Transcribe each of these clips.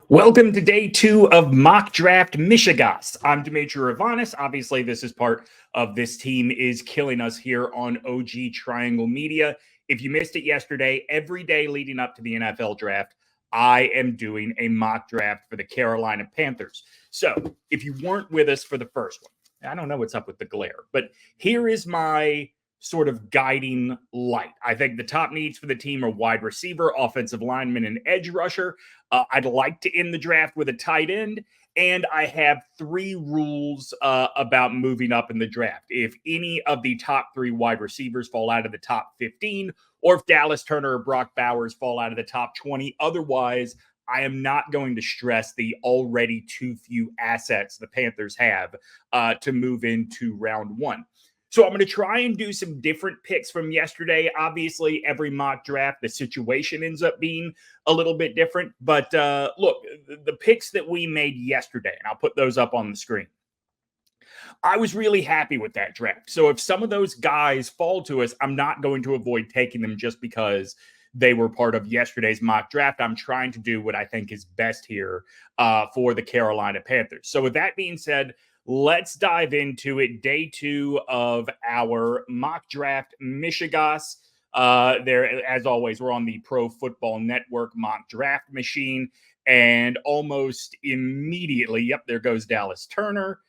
Welcome to day 2 of Mock Draft Mishegas. I'm Demetri. Obviously, this is part of This Team is Killing Us here on OG Triangle Media. If you missed it yesterday, every day leading up to the NFL draft, I am doing a mock draft for the Carolina Panthers. So if you weren't with us for the first one, I don't know what's up with the glare, but here is my sort of guiding light. I think the top needs for the team are wide receiver, offensive lineman, and edge rusher. I'd like to end the draft with a tight end, and I have 3 rules about moving up in the draft. If any of the top 3 wide receivers fall out of the top 15, or if Dallas Turner or Brock Bowers fall out of the top 20, otherwise, I am not going to stress the already too few assets the Panthers have to move into round 1. So I'm going to try and do some different picks from yesterday. Obviously, every mock draft, the situation ends up being a little bit different. But look, the picks that we made yesterday, and I'll put those up on the screen. I was really happy with that draft. So if some of those guys fall to us, I'm not going to avoid taking them just because they were part of yesterday's mock draft. I'm trying to do what I think is best here for the Carolina Panthers. So with that being said, let's dive into it. Day 2 of our mock draft Mishegas. There, as always, we're on the Pro Football Network mock draft machine. And almost immediately, yep, there goes Dallas Turner.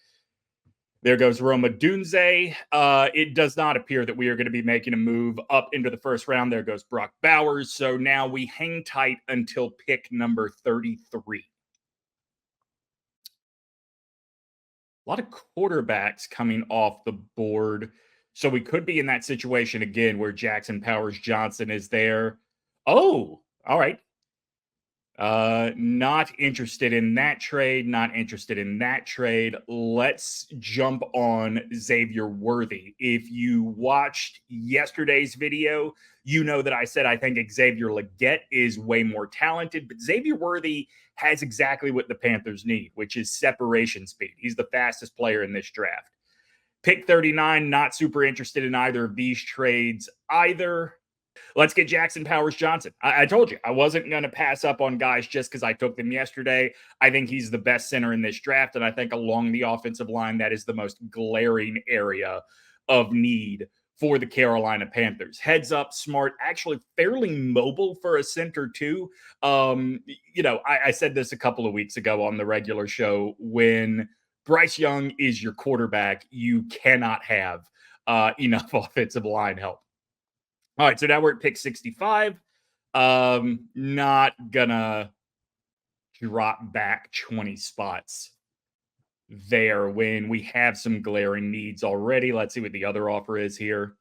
There goes Roma Dunze. It does not appear that we are going to be making a move up into the first round. There goes Brock Bowers. So now we hang tight until pick number 33. A lot of quarterbacks coming off the board. So we could be in that situation again where Jackson Powers Johnson is there. Oh, all right. Not interested in that trade. Not interested in that trade. Let's jump on Xavier Worthy. If you watched yesterday's video, you know that I said I think Xavier Legette is way more talented, but Xavier Worthy has exactly what the Panthers need, which is separation speed. He's the fastest player in this draft. Pick 39, not super interested in either of these trades either. Let's get Jackson Powers Johnson. I told you I wasn't going to pass up on guys just because I took them yesterday. I think he's the best center in this draft, and I think along the offensive line, that is the most glaring area of need for the Carolina Panthers. Heads up, smart, actually fairly mobile for a center too. I said this a couple of weeks ago on the regular show. When Bryce Young is your quarterback, you cannot have enough offensive line help. All right, so now we're at pick 65. Not gonna drop back 20 spots there when we have some glaring needs already. Let's see what the other offer is here.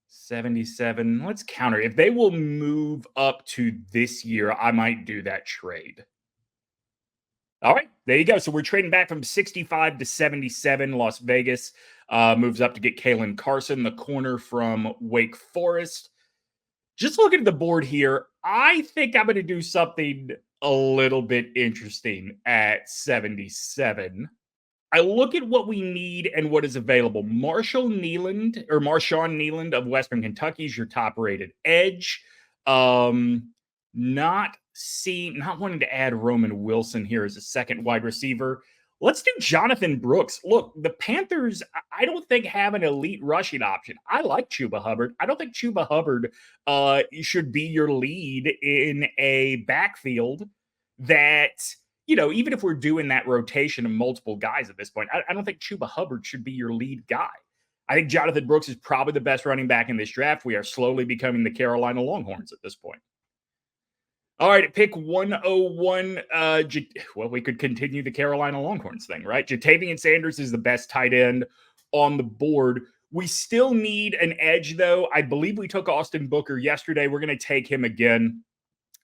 77. Let's counter. If they will move up to this year, I might do that trade. All right, there you go. So we're trading back from 65 to 77. Las Vegas moves up to get Kalen Carson, the corner from Wake Forest. Just looking at the board here, I think I'm going to do something a little bit interesting at 77. I look at what we need and what is available. Marshawn Nealand of Western Kentucky is your top-rated edge. Not wanting to add Roman Wilson here as a second wide receiver. Let's do Jonathan Brooks. Look, the Panthers, I don't think have an elite rushing option. I like Chuba Hubbard. I don't think Chuba Hubbard should be your lead in a backfield that, even if we're doing that rotation of multiple guys at this point, I don't think Chuba Hubbard should be your lead guy. I think Jonathan Brooks is probably the best running back in this draft. We are slowly becoming the Carolina Longhorns at this point. All right, at pick 101, we could continue the Carolina Longhorns thing, right? Jatavian Sanders is the best tight end on the board. We still need an edge, though. I believe we took Austin Booker yesterday. We're going to take him again.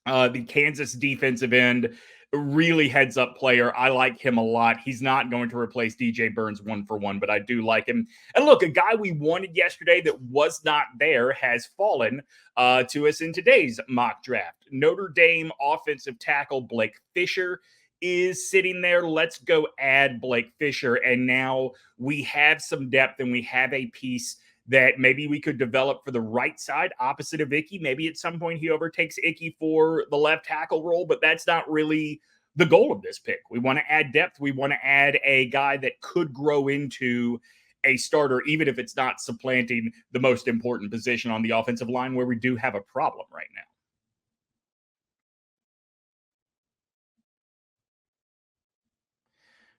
The Kansas defensive end, really heads-up player. I like him a lot. He's not going to replace DJ Burns 1-for-1, but I do like him. And look, a guy we wanted yesterday that was not there has fallen to us in today's mock draft. Notre Dame offensive tackle Blake Fisher is sitting there. Let's go add Blake Fisher. And now we have some depth and we have a piece that maybe we could develop for the right side opposite of Icky. Maybe at some point he overtakes Icky for the left tackle role, but that's not really the goal of this pick. We want to add depth. We want to add a guy that could grow into a starter, even if it's not supplanting the most important position on the offensive line where we do have a problem right now.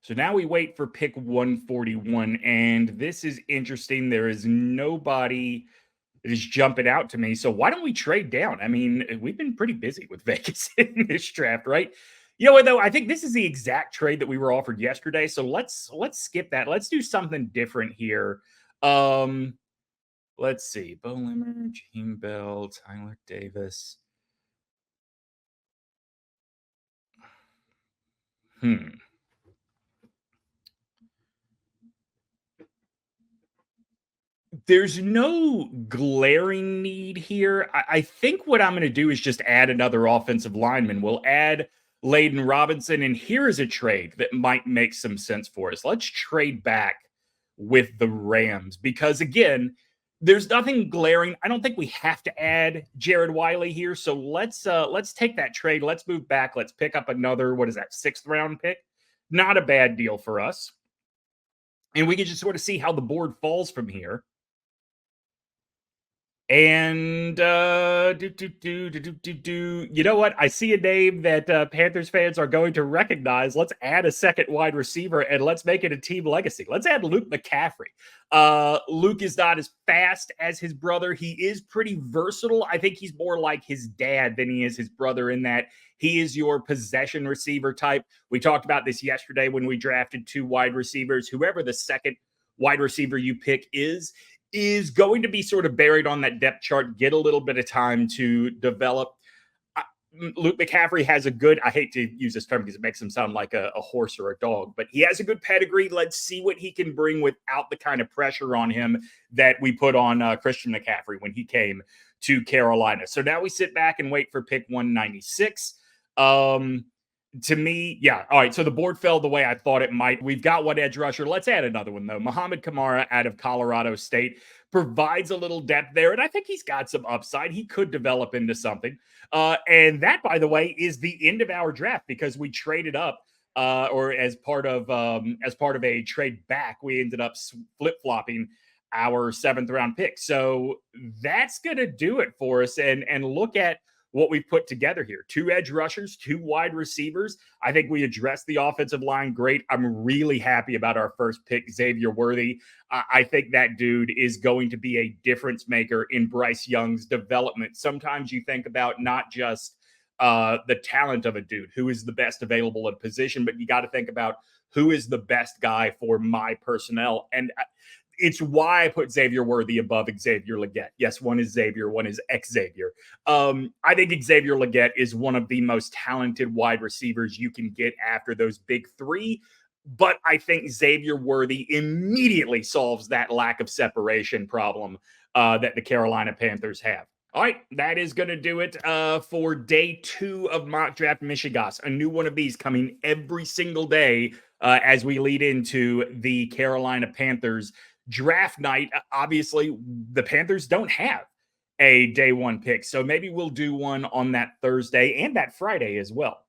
So now we wait for pick 141, and this is interesting. There is nobody that is jumping out to me. So why don't we trade down? I mean, we've been pretty busy with Vegas in this draft, right? You know what though? I think this is the exact trade that we were offered yesterday. So let's skip that. Let's do something different here. Um, let's see. Bo Limmer, Gene Bell, Tyler Davis. Hmm. There's no glaring need here. I think what I'm going to do is just add another offensive lineman. We'll add Layden Robinson, and here is a trade that might make some sense for us. Let's trade back with the Rams because, again, there's nothing glaring. I don't think we have to add Jared Wiley here. So let's take that trade. Let's move back. Let's pick up another. What is that? 6th round pick. Not a bad deal for us. And we can just sort of see how the board falls from here. And you know what? I see a name that Panthers fans are going to recognize. Let's add a second wide receiver and let's make it a team legacy. Let's add Luke McCaffrey. Luke is not as fast as his brother. He is pretty versatile. I think he's more like his dad than he is his brother in that he is your possession receiver type. We talked about this yesterday when we drafted 2 wide receivers. Whoever the second wide receiver you pick is going to be sort of buried on that depth chart, get a little bit of time to develop. Luke McCaffrey has a good, I hate to use this term because it makes him sound like a horse or a dog, but he has a good pedigree. Let's see what he can bring without the kind of pressure on him that we put on Christian McCaffrey when he came to Carolina. So now we sit back and wait for pick 196. To me, yeah. All right. So the board fell the way I thought it might. We've got one edge rusher. Let's add another one, though. Muhammad Kamara out of Colorado State provides a little depth there. And I think he's got some upside. He could develop into something. And that, by the way, is the end of our draft because we traded up or as part of a trade back, we ended up flip-flopping our 7th round pick. So that's gonna do it for us. And look at what we've put together here. 2 edge rushers, 2 wide receivers. I think we addressed the offensive line great. I'm really happy about our first pick, Xavier Worthy. I think that dude is going to be a difference maker in Bryce Young's development. Sometimes you think about not just the talent of a dude who is the best available at position, but you got to think about who is the best guy for my personnel. And it's why I put Xavier Worthy above Xavier Legette. Yes, one is Xavier, one is Xavier. I think Xavier Legette is one of the most talented wide receivers you can get after those big 3. But I think Xavier Worthy immediately solves that lack of separation problem that the Carolina Panthers have. All right, that is going to do it for day 2 of Mock Draft Mishegas. A new one of these coming every single day as we lead into the Carolina Panthers draft night. Obviously, the Panthers don't have a day 1 pick, so maybe we'll do one on that Thursday and that Friday as well.